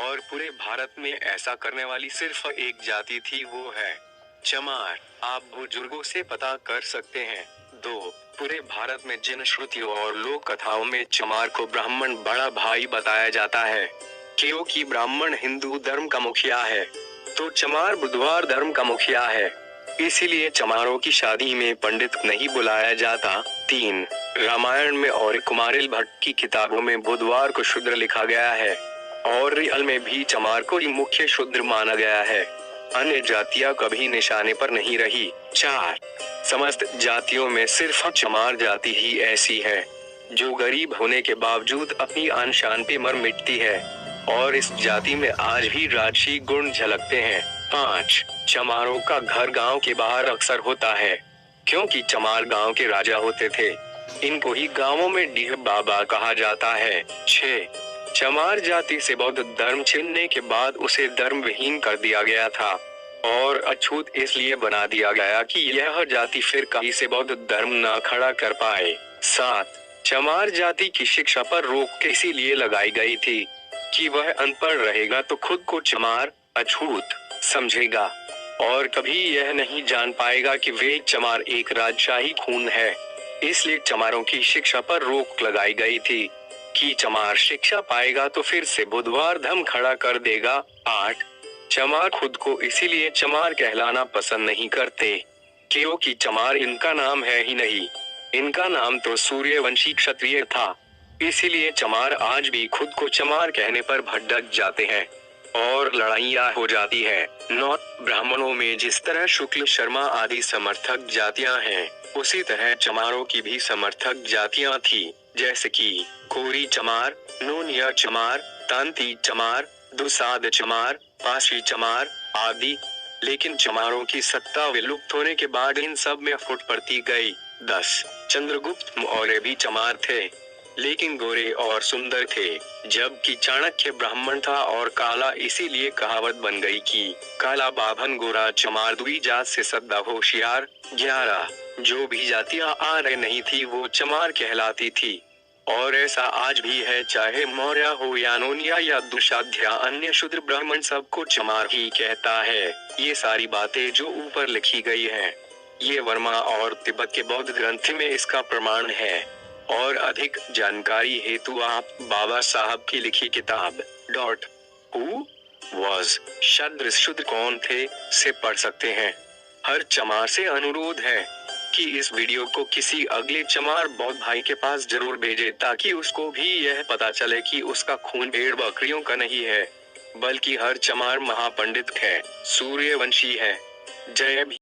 और पूरे भारत में ऐसा करने वाली सिर्फ एक जाति थी, वो है चमार। आप बुजुर्गों से पता कर सकते हैं। 2. पूरे भारत में जिन श्रुतियों और लोक कथाओं में चमार को ब्राह्मण बड़ा भाई बताया जाता है, क्योंकि ब्राह्मण हिंदू धर्म का मुखिया है, तो चमार बुधवार धर्म का मुखिया है, इसीलिए चमारों की शादी में पंडित नहीं बुलाया जाता। 3. रामायण में और कुमारिल भट्ट की किताबों में बुधवार को शूद्र लिखा गया है, और रियल में भी चमार को ही मुख्य शूद्र माना गया है। अन्य जातियां कभी निशाने पर नहीं रही। 4. समस्त जातियों में सिर्फ चमार जाति ही ऐसी है जो गरीब होने के बावजूद अपनी आन शान पे मर मिटती है, और इस जाति में आज भी राजसी गुण झलकते हैं। 5. चमारों का घर गांव के बाहर अक्सर होता है, क्योंकि चमार गांव के राजा होते थे। इनको ही गांवों में डीह बाबा कहा जाता है। 6. चमार जाति से बौद्ध धर्म छीनने के बाद उसे धर्म विहीन कर दिया गया था, और अछूत इसलिए बना दिया गया कि यह जाति फिर कहीं से बौद्ध धर्म न खड़ा कर पाए। 7. चमार जाति की शिक्षा पर रोक इसीलिए लगाई गई थी कि वह अनपढ़ रहेगा तो खुद को चमार अछूत समझेगा, और कभी यह नहीं जान पाएगा कि वे चमार एक राजशाही खून है। इसलिए चमारों की शिक्षा पर रोक लगाई गई थी कि चमार शिक्षा पाएगा तो फिर से बुधवार धर्म खड़ा कर देगा। 8. चमार खुद को इसीलिए चमार कहलाना पसंद नहीं करते, क्योंकि चमार इनका नाम है ही नहीं, इनका नाम तो सूर्यवंशी क्षत्रिय था। इसीलिए चमार आज भी खुद को चमार कहने पर भड़क जाते हैं और लड़ाइयाँ हो जाती है। 9. ब्राह्मणों में जिस तरह शुक्ल शर्मा आदि समर्थक जातियां हैं, उसी तरह चमारों की भी समर्थक जातियां थी, जैसे कि कोरी चमार, नोनिया चमार, तांती चमार, दुसाद चमार, पासी चमार आदि। लेकिन चमारों की सत्ता विलुप्त होने के बाद इन सब में फुट पड़ती गई। 10. चंद्रगुप्त मौर्य भी चमार थे, लेकिन गोरे और सुंदर थे, जबकि चाणक्य ब्राह्मण था और काला, इसीलिए कहावत बन गई कि काला बाभन गोरा चमार दुई जात से सदा होशियार। 11. जो भी जातियां आ रही नहीं थी वो चमार कहलाती थी, और ऐसा आज भी है, चाहे मौर्य हो या नोनिया या दुशाध्या, अन्य शूद्र ब्राह्मण सबको चमार ही कहता है। ये सारी बातें जो ऊपर लिखी गई है, ये वर्मा और तिब्बत के बौद्ध ग्रंथ में इसका प्रमाण है, और अधिक जानकारी हेतु आप बाबा साहब की लिखी किताब Who was शूद्र कौन थे से पढ़ सकते हैं। हर चमार से अनुरोध है कि इस वीडियो को किसी अगले चमार बौद्ध भाई के पास जरूर भेजे, ताकि उसको भी यह पता चले कि उसका खून भेड़ बकरियों का नहीं है, बल्कि हर चमार महापंडित है, सूर्यवंशी है। जय भीम।